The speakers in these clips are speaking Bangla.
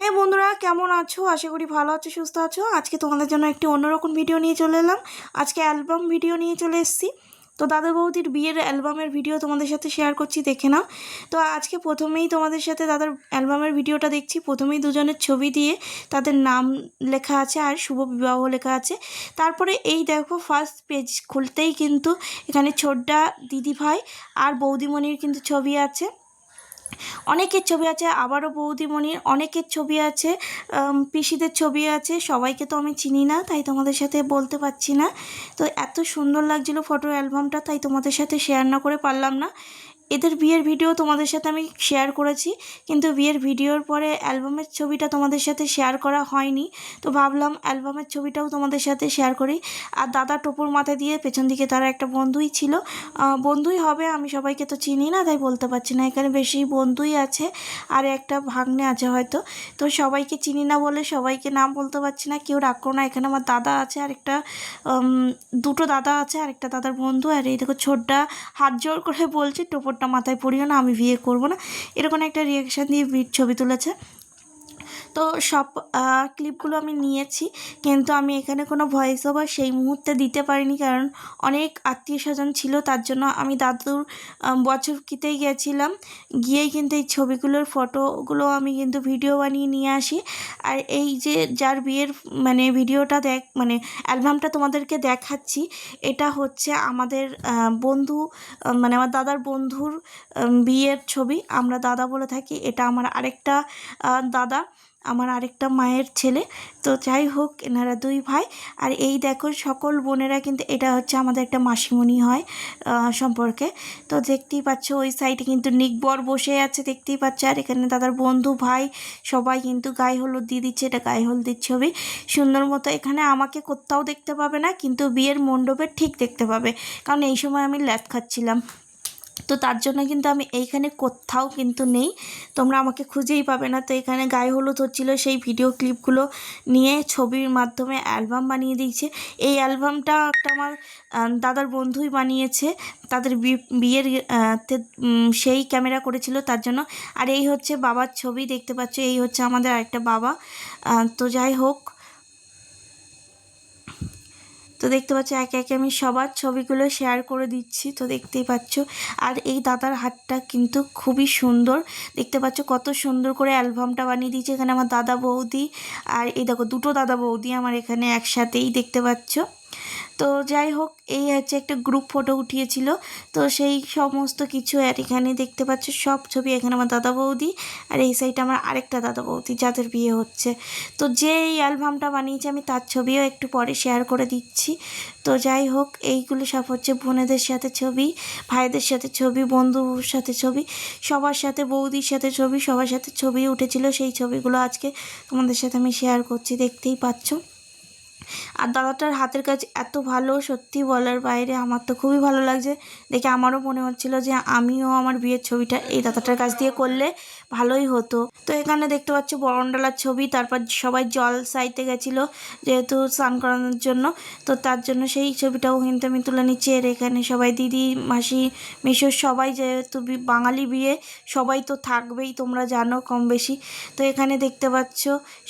হ্যাঁ বন্ধুরা, কেমন আছো? আশা করি ভালো আছো, সুস্থ আছো। আজকে তোমাদের জন্য একটি অন্যরকম ভিডিও নিয়ে চলে এলাম। আজকে অ্যালবাম ভিডিও নিয়ে চলে এসেছি। তো দাদা বৌদির বিয়ের অ্যালবামের ভিডিও তোমাদের সাথে শেয়ার করছি, দেখে নাও। তো আজকে প্রথমেই তোমাদের সাথে দাদার অ্যালবামের ভিডিওটা দেখছি। প্রথমেই দুজনের ছবি দিয়ে তাদের নাম লেখা আছে আর শুভ বিবাহ লেখা আছে। তারপরে এই দেখো, ফার্স্ট পেজ খুলতেই কিন্তু এখানে ছোট্টা দিদিভাই আর বৌদিমণির কিন্তু ছবি আছে। অনেকের ছবি আছে, আবারও বৌদিমণির অনেকের ছবি আছে, পিসিদের ছবি আছে। সবাইকে তো আমি চিনি না, তাই তোমাদের সাথে বলতে পারছি না। তো এত সুন্দর লাগছিল ফটো অ্যালবামটা, তাই তোমাদের সাথে শেয়ার না করে পারলাম না। এদের বিয়ের ভিডিও তোমাদের সাথে আমি শেয়ার করেছি, কিন্তু বিয়ের ভিডিওর পরে অ্যালবামের ছবিটা তোমাদের সাথে শেয়ার করা হয়নি। তো ভাবলাম অ্যালবামের ছবিটাও তোমাদের সাথে শেয়ার করি। আর দাদা টোপর মাথায় দিয়ে পেছন দিকে তারা একটা বন্ধুই ছিল, বন্ধুই হবে, আমি সবাইকে তো চিনি না তাই বলতে পারছি না। এখানে বেশি বন্ধুই আছে আর একটা ভাগ্নে আছে হয়তো। তো সবাইকে চিনি না বলে সবাইকে নাম বলতে পারছি না, কেউ রাগ করো না। এখানে আমার দাদা আছে আর একটা, দুটো দাদা আছে আর একটা দাদার বন্ধু। আর এই দেখো ছোট্টা হাত জোর করে বলছে টোপরটা মাথায় পড়িও না, আমি বিয়ে করব না, এরকম একটা রিয়াকশান দিয়ে ছবি তুলেছে। তো সব ক্লিপগুলো আমি নিয়েছি, কিন্তু আমি এখানে কোনো ভয়েস ওভার সেই মুহূর্তে দিতে পারিনি, কারণ অনেক আত্মীয় স্বজন ছিল। তার জন্য আমি দাদুর বছরকিতেই গিয়েছিলাম, গিয়েই কিন্তু এই ছবিগুলোর ফটোগুলো আমি কিন্তু ভিডিও বানিয়ে নিয়ে আসি। আর এই যে যার বিয়ের মানে ভিডিওটা মানে অ্যালবামটা তোমাদেরকে দেখাচ্ছি, এটা হচ্ছে আমাদের বন্ধু, মানে আমার দাদার বন্ধুর বিয়ের ছবি। আমরা দাদা বলে থাকি। এটা আমার আরেকটা দাদা, আমার আরেকটা মায়ের ছেলে। তো যাই হোক, এনারা দুই ভাই। আর এই দেখো সকল বোনেরা, কিন্তু এটা হচ্ছে আমাদের একটা মাসিমণি হয় সম্পর্কে। তো দেখতেই পাচ্ছ ওই সাইডে কিন্তু নিকবর বসে আছে, দেখতেই পাচ্ছ। আর এখানে দাদার বন্ধু ভাই সবাই কিন্তু গায়ে হলুদ দিয়ে দিচ্ছে। এটা গায়ে হলুদের ছবি, সুন্দর মতো। এখানে আমাকে কোথাও দেখতে পাবে না, কিন্তু বিয়ের মণ্ডপে ঠিক দেখতে পাবে, কারণ এই সময় আমি ল্যাদ খাচ্ছিলাম। তো তার জন্য কিন্তু আমি এইখানে কোথাও কিন্তু নেই, তোমরা আমাকে খুঁজেই পাবে না। তো এখানে গায়ে হলুদ হচ্ছিলো, সেই ভিডিও ক্লিপগুলো নিয়ে ছবির মাধ্যমে অ্যালবাম বানিয়ে দিয়েছে। এই অ্যালবামটা একটা আমার দাদার বন্ধুই বানিয়েছে, তাদের বিয়ের সেই ক্যামেরা করেছিল তার জন্য। আর এই হচ্ছে বাবার ছবি, দেখতে পাচ্ছ, এই হচ্ছে আমাদের আরেকটা বাবা। তো যাই হোক, তো দেখতে পাচ্ছ একে একে আমি সবার ছবিগুলো শেয়ার করে দিচ্ছি, তো দেখতেই পাচ্ছ। আর এই দাদার হাতটা কিন্তু খুবই সুন্দর, দেখতে পাচ্ছ কত সুন্দর করে অ্যালবামটা বানিয়ে দিয়েছে। এখানে আমার দাদা বৌদি, আর এই দেখো দুটো দাদা বৌদি আমার এখানে একসাথেই, দেখতে পাচ্ছ। তো যাই হোক, এই হচ্ছে একটা গ্রুপ ফটো উঠিয়েছিল, তো সেই সমস্ত কিছু আর এখানে দেখতে পাচ্ছ সব ছবি। এখানে আমার দাদা বৌদি, আর এই সাইডে আমার আরেকটা দাদা বৌদি যাদের বিয়ে হচ্ছে। তো যে এই অ্যালবামটা বানিয়েছে আমি তার ছবিও একটু পরে শেয়ার করে দিচ্ছি। তো যাই হোক, এইগুলো সব হচ্ছে বোনেদের সাথে ছবি, ভাইদের সাথে ছবি, বন্ধুর সাথে ছবি, সবার সাথে, বৌদির সাথে ছবি, সবার সাথে ছবি উঠেছিল। সেই ছবিগুলো আজকে তোমাদের সাথে আমি শেয়ার করছি, দেখতেই পাচ্ছ। আর দাদাটার হাতের কাজ এত ভালো, সত্যি বলার বাইরে। আমার তো খুবই ভালো লাগছে দেখে। আমারও মনে হচ্ছিল যে আমিও আমার বিয়ের ছবিটা এই দাদাটার কাছ দিয়ে করলে ভালোই হতো। তো এখানে দেখতে পাচ্ছ বরণডালার ছবি। তারপর সবাই জল চাইতে গেছিলো যেহেতু স্নান করানোর জন্য, তো তার জন্য সেই ছবিটাও কিন্তু আমি তুলে নিচ্ছি। আর এখানে সবাই দিদি, মাসি, মেশো সবাই, যেহেতু বাঙালি বিয়ে সবাই তো থাকবেই, তোমরা জানো কম বেশি। তো এখানে দেখতে পাচ্ছ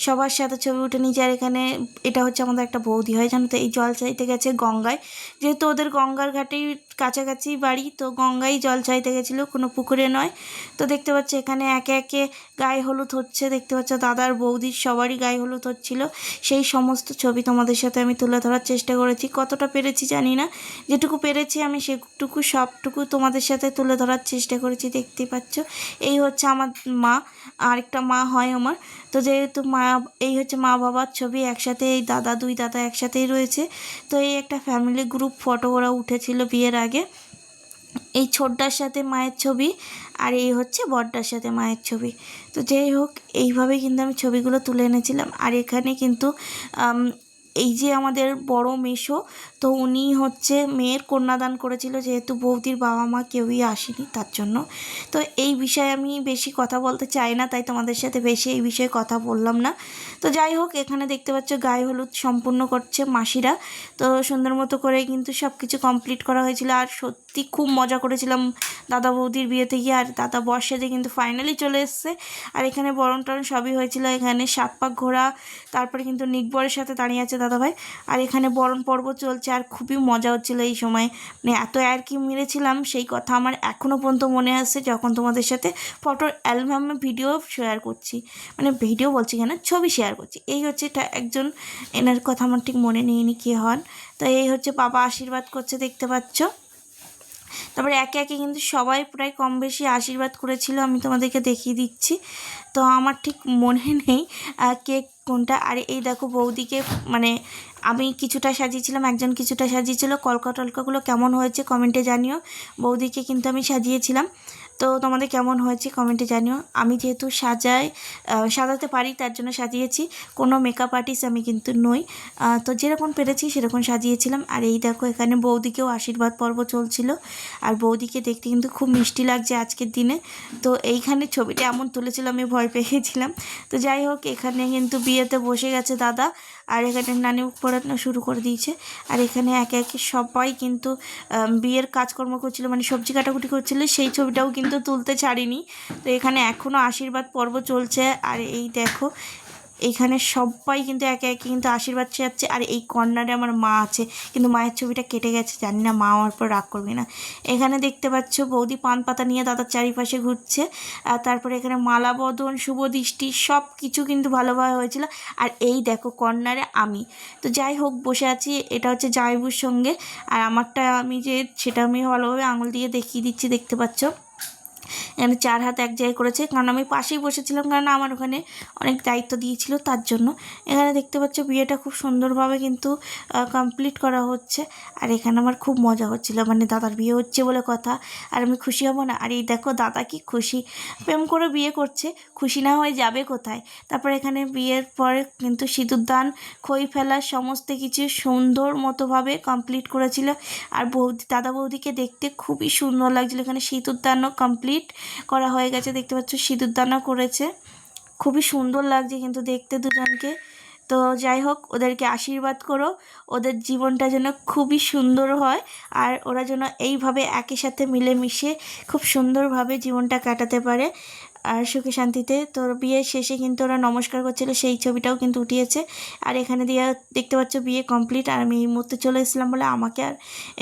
সবার সাথে ছবি উঠে নিয়েছে। আর এখানে এটা হচ্ছে আমাদের একটা বৌদি হয়, জানো তো, এই জল চাইতে গেছে গঙ্গায়, যেহেতু ওদের গঙ্গার ঘাটেই কাছাকাছি বাড়ি, তো গঙ্গায় জল চাইতে গেছিলো, কোনো পুকুরে নয়। তো দেখতে পাচ্ছ এখানে একে একে গায়ে হলুদ হচ্ছে, দেখতে পাচ্ছ দাদার বৌদির সবারই গায়ে হলুদ হচ্ছিল। সেই সমস্ত ছবি তোমাদের সাথে আমি তুলে ধরার চেষ্টা করেছি, কতটা পেরেছি জানি না, যেটুকু পেরেছি আমি সেটুকু সবটুকু তোমাদের সাথে তুলে ধরার চেষ্টা করেছি, দেখতেই পাচ্ছ। এই হচ্ছে আমার মা, আরেকটা মা হয় আমার। তো যেহেতু মা, এই হচ্ছে মা বাবার ছবি একসাথে, এই দাদা, দুই দাদা একসাথেই রয়েছে। তো এই একটা ফ্যামিলি গ্রুপ ফটো ওরা উঠেছিল বিয়ের আগে। এই ছোটটার সাথে মায়ের ছবি, আর এই হচ্ছে বড়টার সাথে মায়ের ছবি। তো যাই হোক, এইভাবে কিন্তু আমি ছবিগুলো তুলে এনেছিলাম। আর এখানে কিন্তু এই যে আমাদের বড় মেসো, তো উনি হচ্ছে মেয়ের কন্যাদান করেছিল, যেহেতু বৌদির বাবা মা কেউই আসেনি তার জন্য। তো এই বিষয়ে আমি বেশি কথা বলতে চাই না, তাই তোমাদের সাথে বেশি এই বিষয়ে কথা বললাম না। তো যাই হোক, এখানে দেখতে পাচ্ছ গায়ে হলুদ সম্পূর্ণ করছে মাসিরা। তো সুন্দর মতো করে কিন্তু সব কিছু কমপ্লিট করা হয়েছিল, আর সত্যি খুব মজা করেছিলাম দাদা বৌদির বিয়েতে গিয়ে। আর দাদা বর সেজে কিন্তু ফাইনালি চলে এসছে। আর এখানে বরণ টরণ সবই হয়েছিল, এখানে 7 পাক ঘোরা, তারপরে কিন্তু নিকবরের সাথে দাঁড়িয়ে আছে দাদাভাই। আর এখানে বরণ পর্ব চলছে, আর খুবই মজা হচ্ছিলো এই সময়। মানে এত আর কি মেরেছিলাম, সেই কথা আমার এখনও পর্যন্ত মনে আসছে যখন তোমাদের সাথে ফটোর অ্যালবামে ভিডিও শেয়ার করছি, মানে ভিডিও বলছি কেন, ছবি শেয়ার করছি। এই হচ্ছে একজন, এনার কথা আমার ঠিক মনে নেই কে হন। তো এই হচ্ছে বাবা আশীর্বাদ করছে, দেখতে পাচ্ছ। তারপরে একে একে কিন্তু সবাই প্রায় কম বেশি আশীর্বাদ করেছিল, আমি তোমাদেরকে দেখিয়ে দিচ্ছি। তো আমার ঠিক মনে নেই কে কোনটা। আর এই দেখো বৌদিকে, মানে আমি কিছুটা সাজিয়েছিলাম, একজন কিছুটা সাজিয়েছিল। কলকা টলকাগুলো কেমন হয়েছে কমেন্টে জানিও। বৌদিকে কিন্তু আমি সাজিয়েছিলাম, তো তোমাদের কেমন হয়েছে কমেন্টে জানিও। আমি যেহেতু সাজাতে পারি তার জন্য সাজিয়েছি, কোনো মেকআপ আর্টিস্ট আমি কিন্তু নই। তো যেরকম পেরেছি সেরকম সাজিয়েছিলাম। আর এই দেখো এখানে বৌদিকেও আশীর্বাদ পর্ব চলছিল, আর বৌদিকে দেখতে কিন্তু খুব মিষ্টি লাগছে আজকের দিনে। তো এইখানে ছবিটা এমন তুলেছিলাম, আমি ভয় পেয়ে গেছিলাম। তো যাই হোক, এখানে কিন্তু বিয়েতে বসে গেছে দাদা, আর এখানে নানি পড়ানো শুরু করে দিয়েছে। আর এখানে একে একে সবাই কিন্তু বিয়ের কাজকর্ম করছিল, মানে সবজি কাটাকুটি করছিল, সেই ছবিটাও কিন্তু তুলতে ছাড়িনি। তো এখানে এখনও আশীর্বাদ পর্ব চলছে। আর এই দেখো এইখানে সবাই কিন্তু একে একে কিন্তু আশীর্বাদ চাচ্ছে। আর এই কর্নারে আমার মা আছে, কিন্তু মায়ের ছবিটা কেটে গেছে, জানি না মা আমার পর রাগ করবে না। এখানে দেখতে পাচ্ছ বৌদি পান পাতা নিয়ে দাদার চারিপাশে ঘুরছে। আর তারপরে এখানে মালা বদন, শুভ দৃষ্টি সব কিছু কিন্তু ভালোভাবে হয়েছিল। আর এই দেখো কর্নারে আমি, তো যাই হোক বসে আছি, এটা হচ্ছে জামাইবুর সঙ্গে। আর আমারটা আমি সেটা আমি ভালোভাবে আঙুল দিয়ে দেখিয়ে দিচ্ছি, দেখতে পাচ্ছ। এখানে 4 হাত এক জায়গায় করেছে, কারণ আমি পাশেই বসেছিলাম, কারণ আমার ওখানে অনেক দায়িত্ব দিয়েছিল তার জন্য। এখানে দেখতে পাচ্ছ বিয়েটা খুব সুন্দরভাবে কিন্তু কমপ্লিট করা হচ্ছে। আর এখানে আমার খুব মজা হচ্ছিলো, মানে দাদার বিয়ে হচ্ছে বলে কথা, আর আমি খুশি হব না? আর এই দেখো দাদা কি খুশি, প্রেম করে বিয়ে করছে, খুশি না হয়ে যাবে কোথায়। তারপর এখানে বিয়ের পরে কিন্তু সিঁদুরদান, খই ফেলা সমস্ত কিছু সুন্দর মতোভাবে কমপ্লিট করেছিল। আর দাদা বৌদিকে দেখতে খুবই সুন্দর লাগছিলো। এখানে সিঁদুরদানও কমপ্লিট করা হয়ে গেছে, দেখতে পাচ্ছ সিঁদুরদানও করেছে, খুবই সুন্দর লাগছে কিন্তু দেখতে দুজনকে। তো যাই হোক, ওদেরকে আশীর্বাদ করো, ওদের জীবনটা যেন খুবই সুন্দর হয়, আর ওরা যেন এইভাবে একই সাথে মিলেমিশে খুব সুন্দরভাবে জীবনটা কাটাতে পারে আর সুখে শান্তিতে। তো বিয়ের শেষে কিন্তু ওরা নমস্কার করছিল, সেই ছবিটাও কিন্তু উঠিয়েছে। আর এখানে দিয়ে দেখতে পাচ্ছ বিয়ে কমপ্লিট। আর আমি এই মুহূর্তে চলে এসেছিলাম বলে আমাকে আর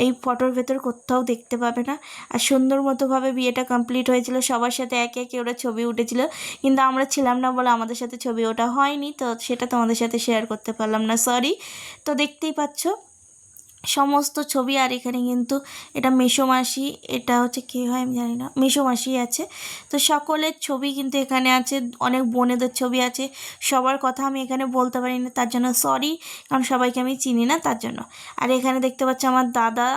এই ফটোর ভেতর কোথাও দেখতে পাবে না। আর সুন্দর মতোভাবে বিয়েটা কমপ্লিট হয়েছিল, সবার সাথে একে একে ওরা ছবি উঠেছিল, কিন্তু আমরা ছিলাম না বলে আমাদের সাথে ছবি ওটা হয়নি। তো সেটা তোমাদের সাথে শেয়ার করতে পারলাম না, সরি। তো দেখতেই পাচ্ছ সমস্ত ছবি। আর এখানে কিন্তু এটা মেসোমাসি, এটা হচ্ছে কে হয় আমি জানি না, মেসোমাসি আছে। তো সকলের ছবি কিন্তু এখানে আছে, অনেক বোনেদের ছবি আছে, সবার কথা আমি এখানে বলতে পারি না, তার জন্য সরি, কারণ সবাইকে আমি চিনি না তার জন্য। আর এখানে দেখতে পাচ্ছ আমার দাদা,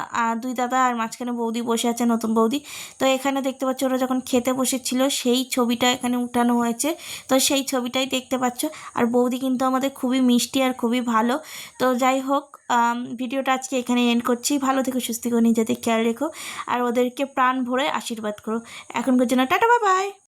2 দাদা, আর মাঝখানে বৌদি বসে আছে, নতুন বৌদি। তো এখানে দেখতে পাচ্ছ ওরা যখন খেতে বসেছিল সেই ছবিটা এখানে উঠানো হয়েছে, তো সেই ছবিটাই দেখতে পাচ্ছ। আর বৌদি কিন্তু আমাদের খুবই মিষ্টি আর খুবই ভালো। তো যাই হোক, ভিডিওটা আজকে এখানে এন্ড করছি। ভালো থেকো, সুস্থ থেকো, নিজেদের খেয়াল রেখো, আর ওদেরকে প্রাণ ভরে আশীর্বাদ করো। এখনকার জন্য টাটা, বাই বাই।